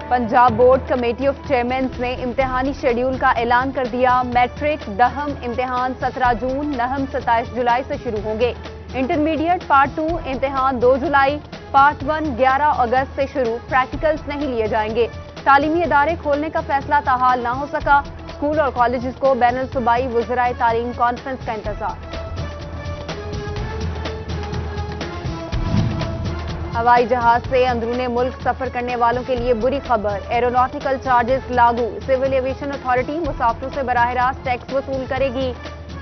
Punjab board committee of chairman's ने इम्तिहानी schedule का ऐलान कर दिया। मैट्रिक दहम इम्तिहान 17 जून, नहम 27 जुलाई से शुरू होंगे। इंटरमीडिएट पार्ट 2 इम्तिहान 2 जुलाई, पार्ट 1 11 अगस्त से शुरू। प्रैक्टिकल्स नहीं लिए जाएंगे। तालीमी इदारे खोलने का फैसला ताहाल ना हो सका। स्कूल और कॉलेजेस को बैनुल सूबाई वज़राए तालीम कॉन्फ्रेंस का इंतजार। हवाई जहाज से अंदरूने मुल्क सफर करने वालों के लिए बुरी खबर। एरोनॉटिकल चार्जेस लागू। सिविल एविएशन अथॉरिटी मुसाफिरों से बराह रास्त टैक्स वसूल करेगी।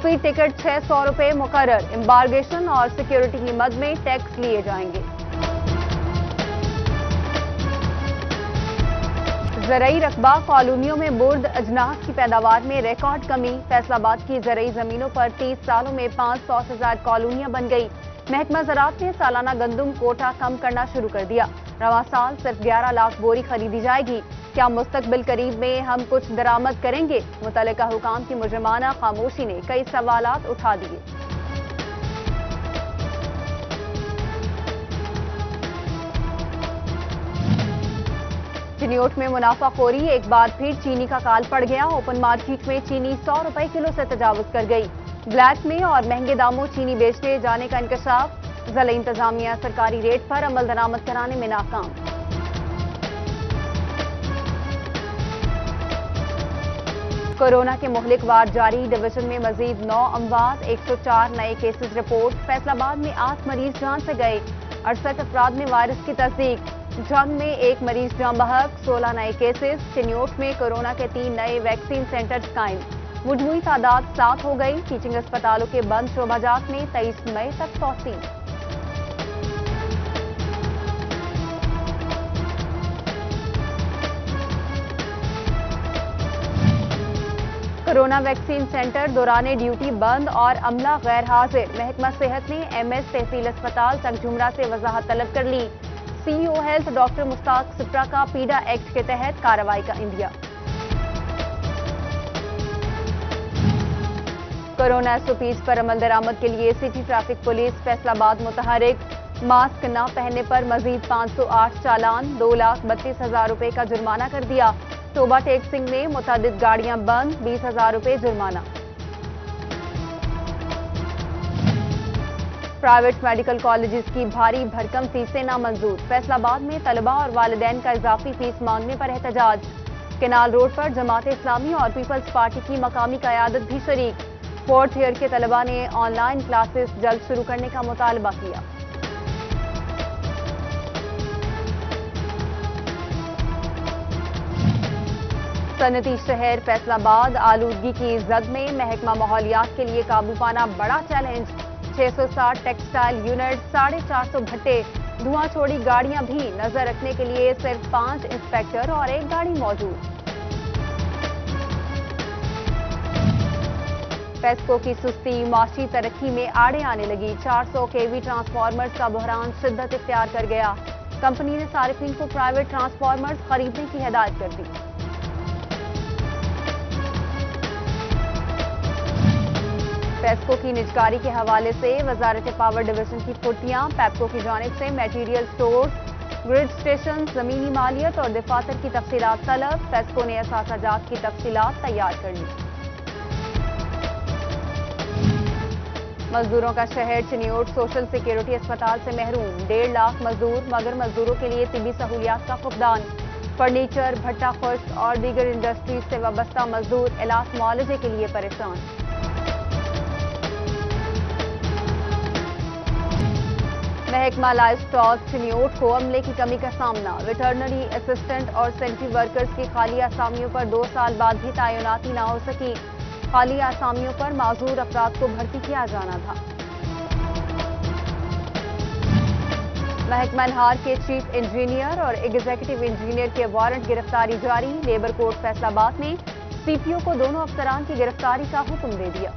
फी टिकट 600 रुपए मुकर्रर। एम्बार्गेशन और सिक्योरिटी की मद में टैक्स लिए जाएंगे। ज़रई रकबा कॉलोनियों में बुर्द अजनास की पैदावार में रिकॉर्ड कमी। फैसलाबाद की ज़रई जमीनों पर 30 सालों में 500 से ज्यादा कॉलोनियां बन गई। महकमा ज़राअत ने सालाना गंदम कोटा कम करना शुरू कर दिया। रवां साल सिर्फ 11 लाख बोरी खरीदी जाएगी। क्या मुस्तकबिल करीब में हम कुछ दरामद करेंगे? मुतल्लिका हुकाम की मुजरमाना खामोशी ने कई सवालात उठा दिए। चिनियोट में मुनाफाखोरी, एक बार फिर चीनी का काल पड़ गया। ओपन मार्केट में चीनी 100 रुपए किलो से तजावुज कर गई। ब्लैक में और महंगे दामों चीनी बेचने जाने का इंकशाफ। ज़िला इंतजामिया सरकारी रेट पर अमल दरामद कराने में नाकाम। कोरोना के मुहलिक वार जारी। डिवीजन में मजीद 9 अमवात, 104 नए केसेस रिपोर्ट। फैसलाबाद में 8 मरीज जान से गए। 68 अफराद में वायरस की तस्दीक। जंग में 1 मरीज जान बहक, 16 नए केसेस। चिनियोट में कोरोना के 3 नए वैक्सीन सेंटर्स कायम। मुजमुई तादाद 7 हो गई। टीचिंग अस्पतालों के बंद शोबाजात में 23 मई तक तौसील। कोरोना वैक्सीन सेंटर दौरान ड्यूटी बंद और अमला गैर हाजिर। महकमा सेहत ने MS तहसील अस्पताल तंगझुमरा से वजाहत तलब कर ली। CEO health doctor Mushtaq Shipra का पीडा एक्ट के तहत कार्रवाई का इंदिया। कोरोना SOPs पर अमल दरामद के लिए सिटी ट्रैफिक पुलिस फैसलाबाद मुतहरिक। मास्क न पहनने पर मजीद 508 चालान, 2,32,000 रुपए का जुर्माना कर दिया। टोबा टैक्सिंग में मुतअद्दिद गाड़ियां बंद, 20,000 रुपए जुर्माना। प्राइवेट मेडिकल कॉलेजेस की भारी भरकम फीसें नामंजूर। फैसलाबाद में तलबा और वालिदैन का इजाफी फीस मांगने पर एहतजाज। केनाल रोड पर जमात इस्लामी और पीपल्स पार्टी की मकामी क़यादत भी शरीक। 4th ईयर के तलबा ने ऑनलाइन क्लासेस जल्द शुरू करने का मुतालबा किया। सनती शहर फैसलाबाद आलूदगी की जद में। महकमा माहौलियात के लिए काबू पाना बड़ा चैलेंज। 660 टेक्सटाइल यूनिट, 450 भट्टे, धुआं छोड़ी गाड़ियां भी। नजर रखने के लिए सिर्फ 5 इंस्पेक्टर और 1 गाड़ी मौजूद। पेस्को की सुस्ती माशी तरक्की में आड़े आने लगी। 400 kV ट्रांसफार्मर्स का बहरान शिद्दत इख्तियार कर गया। कंपनी ने सारिफिन को प्राइवेट ट्रांसफार्मर्स खरीदने की हिदायत कर दी। पेस्को की निजकारी के हवाले से वजारत पावर डिवीजन की फुर्तियां। पेप्को की जानिब से मटीरियल स्टोर, ग्रिड स्टेशन, जमीनी मालियत और दफातर की तफसीलात तलब। पेस्को ने असासाजात की तफसीलात तैयार कर ली। मजदूरों का शहर चिनियोट सोशल सिक्योरिटी अस्पताल से महरूम। 1.5 लाख मजदूर, मगर मजदूरों के लिए तिबी सहूलियात का फुकदान। फर्नीचर, भट्टा खुश्क और दीगर इंडस्ट्रीज से वाबस्ता मजदूर इलाज मुआवजे के लिए परेशान। महकमा लाइव स्टॉक चिनियोट को अमले की कमी का सामना। वेटरनरी असिस्टेंट और सेंट्री वर्कर्स की खाली आसामियों पर 2 साल बाद भी तैनाती ना हो सकी। खाली आसामियों पर माजूर अफराद को भर्ती किया जाना था। महकमा नहार के चीफ इंजीनियर और एग्जीक्यूटिव इंजीनियर के वारंट गिरफ्तारी जारी। लेबर कोर्ट फैसलाबाद ने CPO को दोनों अफसरान की गिरफ्तारी का हुक्म दे दिया।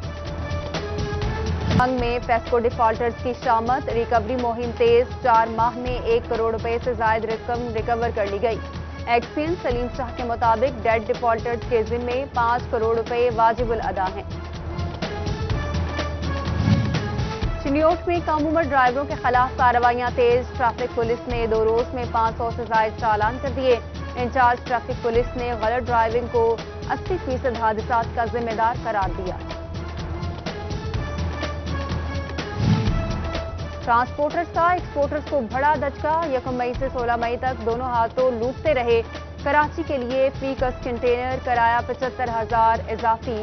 जंग में पेस्को डिफॉल्टर्स की शामत। रिकवरी मुहिम तेज। 4 माह में 1 करोड़ रुपए से ज्यादा रकम रिकवर कर ली गई। एक्सियन सलीम शाह के मुताबिक डेट डिफॉल्टर्स के जिम्मे 5 करोड़ रुपए वाजिबुल अदा हैं। चिन्योट में कम उम्र ड्राइवरों के खिलाफ कार्रवाइयां तेज। ट्रैफिक पुलिस ने 2 रोज में 500 से ज्यादा चालान कर दिए। इंचार्ज ट्रैफिक पुलिस ने गलत ड्राइविंग को 80% हादसा का जिम्मेदार करार दिया। ट्रांसपोर्टर्स का एक्सपोर्टर्स को बड़ा दचका। 1 मई से 16 मई तक दोनों हाथों लूटते रहे। कराची के लिए फ्री कस्ट कंटेनर किराया 75,000 इजाफी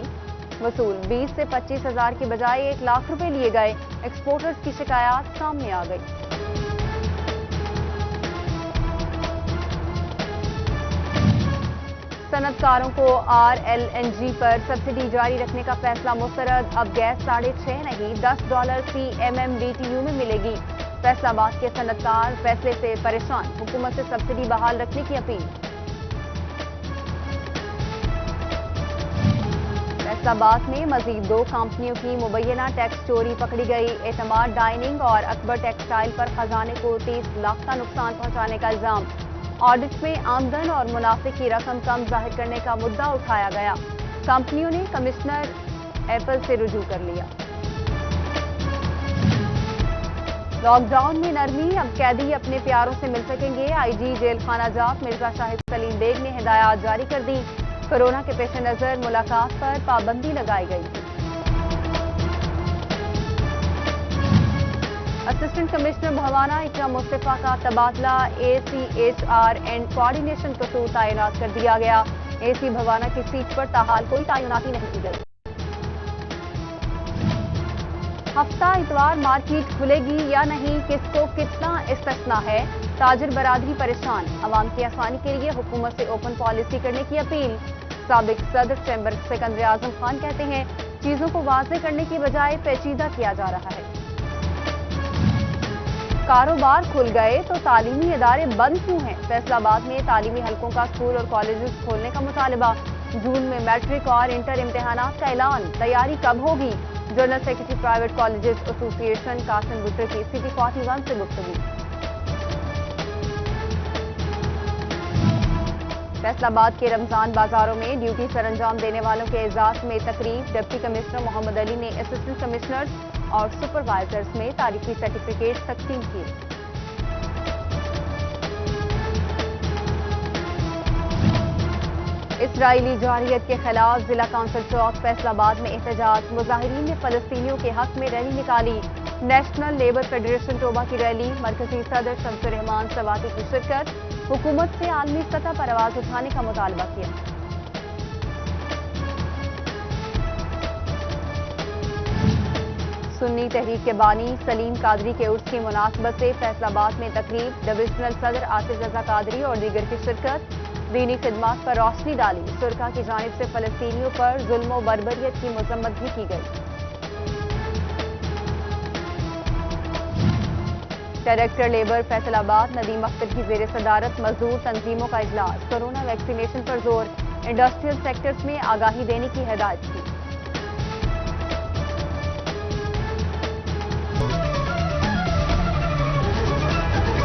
वसूल। 20 से 25,000 की बजाय 1 लाख रुपए लिए गए। एक्सपोर्टर्स की शिकायत सामने आ गई। सनतकारों को RLNG पर सब्सिडी जारी रखने का फैसला मुस्तरद। अब गैस $6.5 नहीं $10 फी MMBTU में मिलेगी। फैसलाबाद के सनतकार फैसले से परेशान। हुकूमत से सब्सिडी बहाल रखने की अपील। फैसलाबाद में मजीद 2 कंपनियों की मुबैना टैक्स चोरी पकड़ी गई। एतमाद डाइनिंग और अकबर टेक्सटाइल पर खजाने को 30 लाख का नुकसान पहुंचाने का इल्जाम। ऑडिट में आमदन और मुनाफे की रकम कम जाहिर करने का मुद्दा उठाया गया। कंपनियों ने कमिश्नर एप्पल से रुजू कर लिया। लॉकडाउन में नरमी, अब कैदी अपने प्यारों से मिल सकेंगे। IG जेल खाना जात मिर्जा शाहिद सलीम बेग ने हिदायत जारी कर दी। कोरोना के पेश नजर मुलाकात पर पाबंदी लगाई गई थी। असिस्टेंट कमिश्नर भवाना इकराम मुस्तफा का तबादला। ACHR एंड कोऑर्डिनेशन कसूर तैनात कर दिया गया। AC भवाना की सीट पर ताहाल कोई तैनाती नहीं की गई। हफ्ता इतवार मार्केट खुलेगी या नहीं, किसको कितना इस्तिस्ना है। ताजिर बरादरी परेशान। अवाम की आसानी के लिए हुकूमत से ओपन पॉलिसी करने की अपील। साबिक सदर चैम्बर सिकंदर आजम खान कहते हैं, चीजों को वाज़ेह करने की बजाय पेचीदा किया जा रहा है। कारोबार खुल गए तो तालीमी इदारे बंद क्यों हैं। फैसलाबाद में तालीमी हलकों का स्कूल और कॉलेजेस खोलने का मुतालबा। जून में मैट्रिक और इंटर इम्तिहानात का ऐलान। तैयारी कब होगी। General secretary private colleges association Qasim Buttar की सिटी 41 से गुफ्तगू। फैसलाबाद के रमजान बाजारों में ड्यूटी सरंजाम देने वालों के एजाज में तकरीब। डिप्टी कमिश्नर मोहम्मद अली ने असिस्टेंट कमिश्नर्स और सुपरवाइजर्स में तारीखी सर्टिफिकेट तकसीम किए। इसराइली जारहियत के खिलाफ जिला काउंसिल चौक फैसलाबाद में एहतजाज। मुजाहिरीन ने फलस्तीनियों के हक में रैली निकाली। नेशनल लेबर फेडरेशन टोबा की रैली। मरकजी सदर शमसुर रहमान सवाती की शिरकत। हुकूमत से आलमी सतह पर आवाज उठाने का मुतालबा किया। सुन्नी तहरीक के बानी सलीम कादरी के उर्स की मुनासबत से फैसलाबाद में तकरीब। डिविजनल सदर आसिफ रजा कादरी और दीगर की शिरकत। दीनी खिदमात पर रोशनी डाली। सुरखा की जानिब से फलस्तीनियों पर जुल्म व बर्बरियत की मजम्मत भी की गई। डायरेक्टर लेबर फैसलाबाद नदीम अख्तर की जेर सदारत मजदूर तंजीमों का इजलास। कोरोना वैक्सीनेशन पर जोर। इंडस्ट्रियल सेक्टर्स में आगाही देने की हिदायत की।